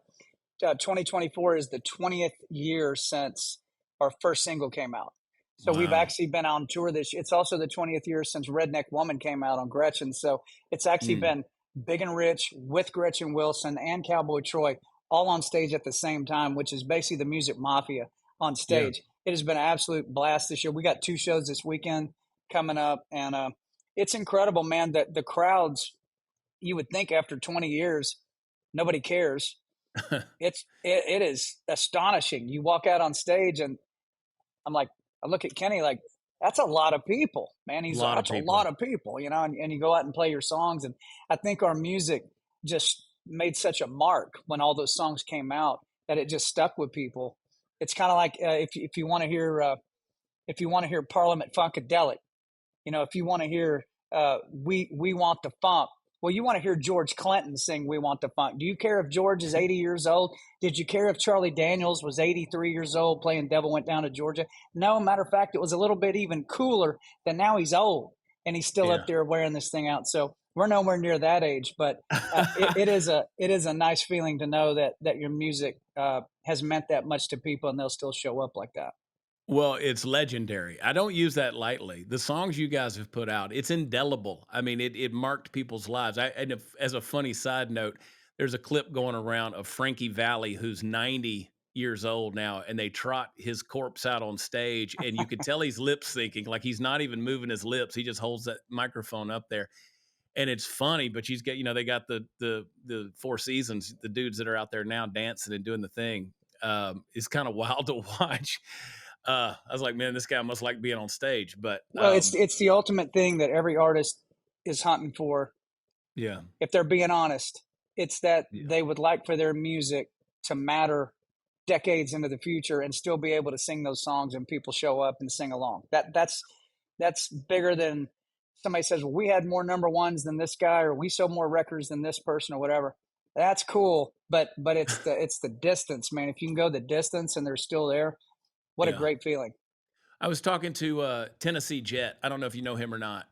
2024 is the 20th year since our first single came out. So we've Wow. actually been on tour this. It's also the 20th year since Redneck Woman came out on Gretchen. So it's actually Mm, been Big and Rich with Gretchen Wilson and Cowboy Troy all on stage at the same time, which is basically the music mafia on yeah. stage. It has been an absolute blast this year. We got 2 shows this weekend coming up, and it's incredible, man. That the crowds, you would think after 20 years, nobody cares. It is astonishing. You walk out on stage, and I'm like, I look at Kenny like, that's a lot of people, man. A He's like, lot of that's a people. lot of people, and you go out and play your songs. And I think our music just made such a mark when all those songs came out. that it just stuck with people. It's kind of like if you want to hear Parliament Funkadelic, if you want to hear we want the funk. Well, you want to hear George Clinton sing "We Want the Funk." Do you care if George is 80 years old? Did you care if Charlie Daniels was 83 years old playing "Devil Went Down to Georgia"? No, matter of fact, it was a little bit even cooler that now he's old and he's still Yeah. up there wearing this thing out. So we're nowhere near that age, but it is a nice feeling to know that your music has meant that much to people and they'll still show up like that. Well, it's legendary. I don't use that lightly. The songs you guys have put out, it's indelible. I mean, it marked people's lives. And as a funny side note, there's a clip going around of Frankie Valli, who's 90 years old now, and they trot his corpse out on stage, and you could tell he's lip syncing, like he's not even moving his lips. He just holds that microphone up there. And it's funny, but she's got, they got the Four Seasons, the dudes that are out there now dancing and doing the thing. It's kind of wild to watch. I was like, man, this guy must like being on stage. But Well, it's the ultimate thing that every artist is hunting for. yeah, If they're being honest, it's that yeah, they would like for their music to matter decades into the future and still be able to sing those songs and people show up and sing along. That's bigger than somebody says, well, we had more number ones than this guy, or we sold more records than this person, or whatever. That's cool, but it's the distance, man. If you can go the distance and they're still there, what a yeah. great feeling. I was talking to Tennessee Jet. I don't know if you know him or not,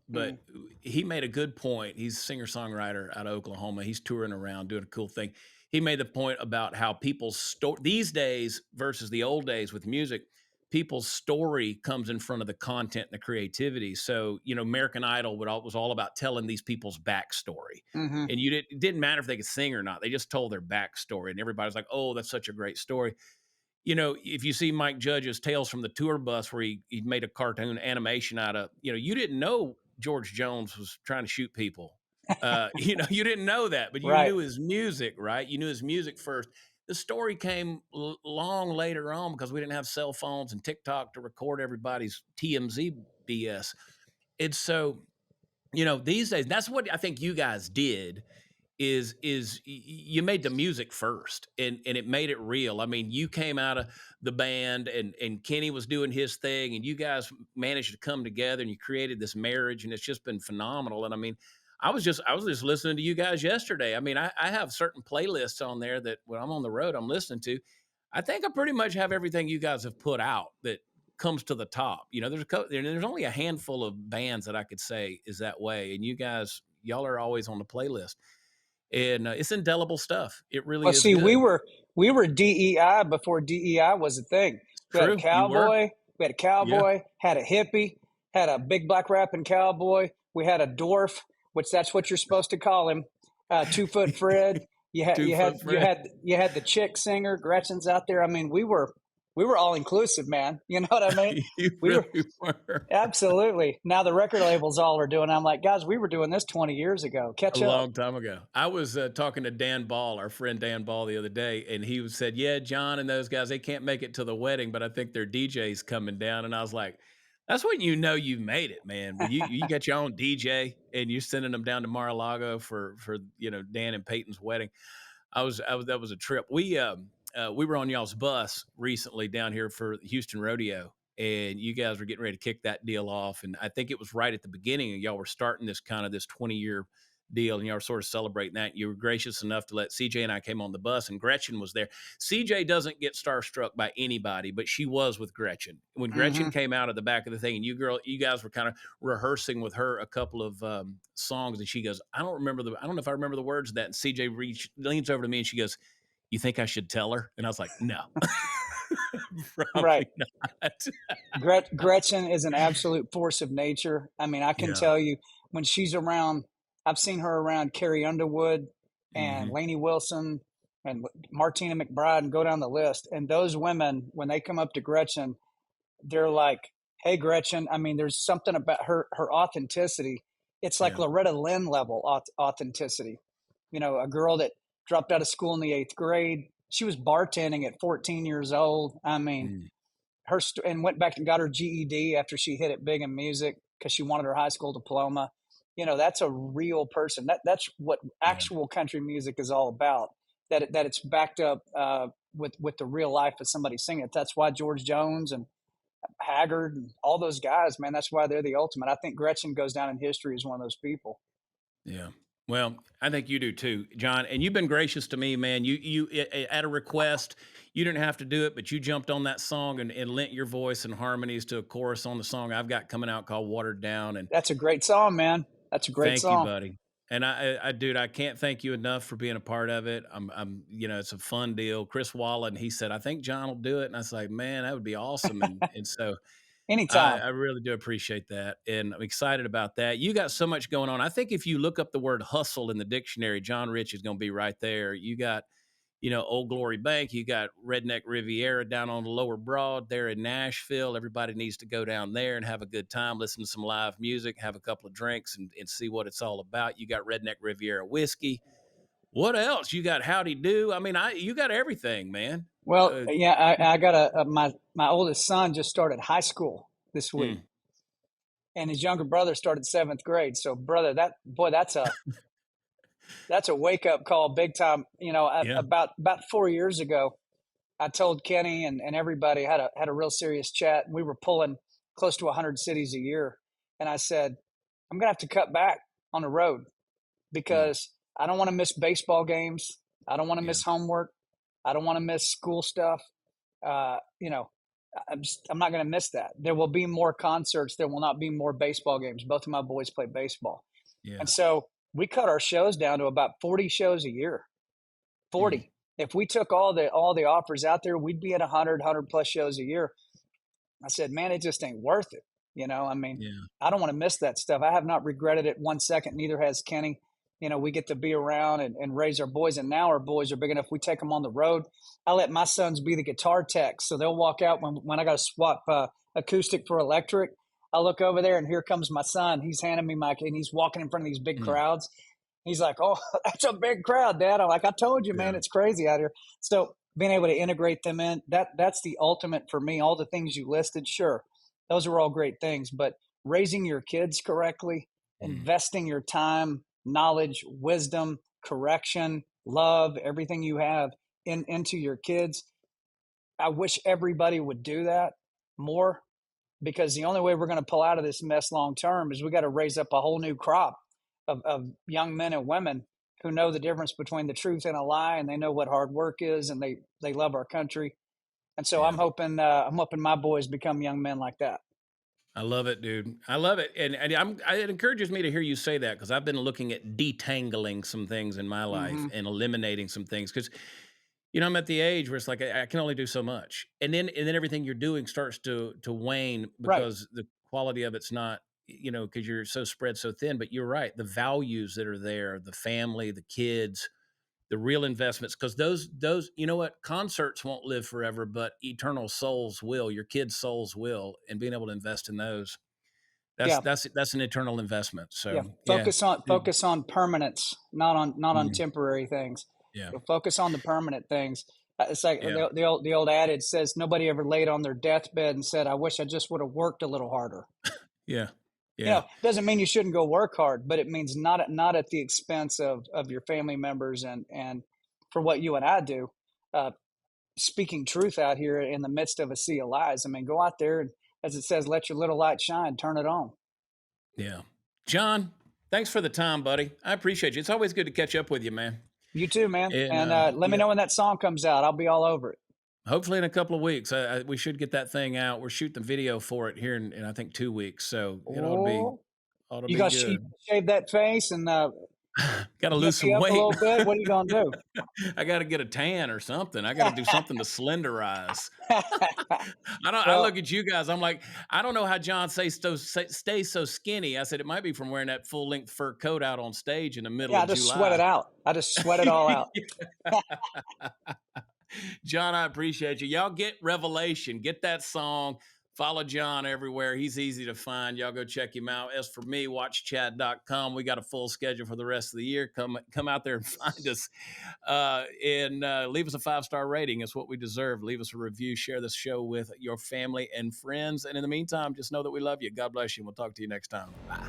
but he made a good point. He's a singer songwriter out of Oklahoma. He's touring around doing a cool thing. He made the point about how people's story these days versus the old days with music. People's story comes in front of the content and the creativity. So, American Idol was all about telling these people's backstory, Mm-hmm. and it didn't matter if they could sing or not. They just told their backstory, and everybody's like, "Oh, that's such a great story." If you see Mike Judge's Tales from the Tour Bus, where he made a cartoon animation out of, you didn't know George Jones was trying to shoot people. You didn't know that, but you Right. knew his music, right? You knew his music first. The story came long later on because we didn't have cell phones and TikTok to record everybody's TMZ BS. It's so, these days, that's what I think you guys did is you made the music first and it made it real. I mean, you came out of the band and Kenny was doing his thing and you guys managed to come together and you created this marriage and it's just been phenomenal. And I mean, I was just listening to you guys yesterday. I mean, I have certain playlists on there that when I'm on the road, I'm listening to. I think I pretty much have everything you guys have put out that comes to the top. There's only a handful of bands that I could say is that way. And y'all are always on the playlist. And it's indelible stuff. It really Well, is see, good. we were DEI before DEI was a thing. It's true. You were. We had a Yeah. cowboy, had a hippie, had a big black rapping cowboy. We had a dwarf, which that's what you're supposed to call him. 2 foot Fred. Two foot Fred. You had the chick singer. Gretchen's out there. I mean, we were all inclusive, man. You know what I mean? You We were really were. absolutely. Now the record labels all are doing. I'm like, guys, we were doing this 20 years ago. A Catch up. long time ago. I was talking to Dan Ball, our friend Dan Ball, the other day, and he said, "Yeah, John and those guys, they can't make it to the wedding, but I think their DJ's coming down." And I was like, "That's when you know you've made it, man. When you got your own DJ and you're sending them down to Mar-a-Lago for Dan and Peyton's wedding." That was a trip. We were on y'all's bus recently down here for the Houston Rodeo, and you guys were getting ready to kick that deal off. And I think it was right at the beginning, and y'all were starting this 20-year deal, and y'all were sort of celebrating that. You were gracious enough to let CJ and I came on the bus, and Gretchen was there. CJ doesn't get starstruck by anybody, but she was with Gretchen. When Gretchen came out of the back of the thing, and you guys were kind of rehearsing with her a couple of songs, and she goes, I don't know if I remember the words of that. And CJ leans over to me and she goes, "You think I should tell her?" And I was like, "No." Right. Probably not. Gretchen is an absolute force of nature. I mean, I can Yeah. tell you when she's around, I've seen her around Carrie Underwood and Mhm. Lainey Wilson and Martina McBride and go down the list. And those women, when they come up to Gretchen, they're like, "Hey, Gretchen." I mean, there's something about her authenticity. It's like Yeah. Loretta Lynn level authenticity. A girl that dropped out of school in the 8th grade. She was bartending at 14 years old. I mean, Mm. and went back and got her GED after she hit it big in music because she wanted her high school diploma. That's a real person. That's what Yeah. actual country music is all about. that it's backed up with the real life of somebody singing it. That's why George Jones and Haggard and all those guys, man, that's why they're the ultimate. I think Gretchen goes down in history as one of those people. Yeah. Well, I think you do too, John. And you've been gracious to me, man. At a request, you didn't have to do it, but you jumped on that song and lent your voice and harmonies to a chorus on the song I've got coming out called "Watered Down." And That's a great song, man. That's a great thank you, song. buddy. And dude, I can't thank you enough for being a part of it. It's a fun deal. Chris Wallen, he said, "I think John will do it," and I was like, "Man, that would be awesome." And so Anytime. I really do appreciate that, and I'm excited about that. You got so much going on. I think if you look up the word hustle in the dictionary, John Rich is going to be right there. You got, Old Glory Bank. You got Redneck Riviera down on the Lower Broad there in Nashville. Everybody needs to go down there and have a good time, listen to some live music, have a couple of drinks, and see what it's all about. You got Redneck Riviera whiskey. What else? You got Howdy Do. I mean, you got everything, man. Well, Uh, yeah, I got my oldest son just started high school this week, mm, and his younger brother started seventh grade. So, brother, that's a wake up call, big time. yeah. About 4 years ago, I told Kenny and everybody had a real serious chat. We were pulling close to 100 cities a year, and I said, I'm gonna have to cut back on the road Mm, because I don't want to miss baseball games. I don't want to yeah. miss homework. I don't want to miss school stuff. Uh, you know, I'm not going to miss that. There will be more concerts. There will not be more baseball games. Both of my boys play baseball, and Yeah. so we cut our shows down to about 40 shows a year. Mm, 40. If we took all the offers out there, we'd be at 100 plus shows a year. I said, man, it just ain't worth it. I mean, yeah. I don't want to miss that stuff. I have not regretted it 1 second. Neither has Kenny. We get to be around and raise our boys. And now our boys are big enough. We take them on the road. I let my sons be the guitar techs. So they'll walk out when I got to swap acoustic for electric. I look over there and here comes my son. He's handing me and he's walking in front of these big Mm, crowds. He's like, "Oh, that's a big crowd, Dad." I'm like, "I told you, man, yeah. it's crazy out here." So being able to integrate them in, that's the ultimate for me. All the things you listed, sure, those are all great things, but raising your kids correctly, Mm, investing your time, knowledge, wisdom, correction, love, everything you have into your kids. I wish everybody would do that more because the only way we're going to pull out of this mess long term is we got to raise up a whole new crop of young men and women who know the difference between the truth and a lie, and they know what hard work is, and they love our country. And so yeah. I'm hoping my boys become young men like that. I love it, dude. I love it, and it encourages me to hear you say that because I've been looking at detangling some things in my life Hmm. and eliminating some things because I'm at the age where it's like I can only do so much, and then everything you're doing starts to wane Right. because the quality of it's not because you're so spread so thin. But you're right, the values that are there, the family, the kids, the real investments, because those what, concerts won't live forever, but eternal souls will. Your kids' souls will, and being able to invest in those, that's Yeah. that's that's an eternal investment. Yeah. So yeah, dude, Focus on permanence, not on mm, temporary things. yeah, Focus on the permanent things. It's like yeah, the old adage says, nobody ever laid on their deathbed and said, "I wish I just would have worked a little harder." yeah, yeah, Doesn't mean you shouldn't go work hard, but it means not at the expense of your family members and for what you and I do. Uh, Speaking truth out here in the midst of a sea of lies. I mean, go out there and, as it says, let your little light shine, turn it on. yeah. John, thanks for the time, buddy. I appreciate you. It's always good to catch up with you, man. You too, man. And And let me yeah, know when that song comes out. I'll be all over it. hopefully in a couple of weeks, we should get that thing out. We're shooting the video for it here in I think 2 weeks, so it Oh, ought to you be gonna good. shave that face and Got to lose yuck some me up a weight. little bit? What are you gonna do? I got to get a tan or something. I got to do something to slenderize. I Well, look at you guys. I'm like, I don't know how John stays so skinny. I said it might be from wearing that full length fur coat out on stage in the middle yeah, I of just sweat it July. out. I just sweat it all out. John, I appreciate you. Y'all get Revelation, get that song. Follow John everywhere. He's easy to find. Y'all go check him out. As for me, watchchad.com. We got a full schedule for the rest of the year. Come out there and find us. And leave us a 5-star rating. It's what we deserve. Leave us a review. Share this show with your family and friends. And in the meantime, just know that we love you. God bless you. And we'll talk to you next time. Bye.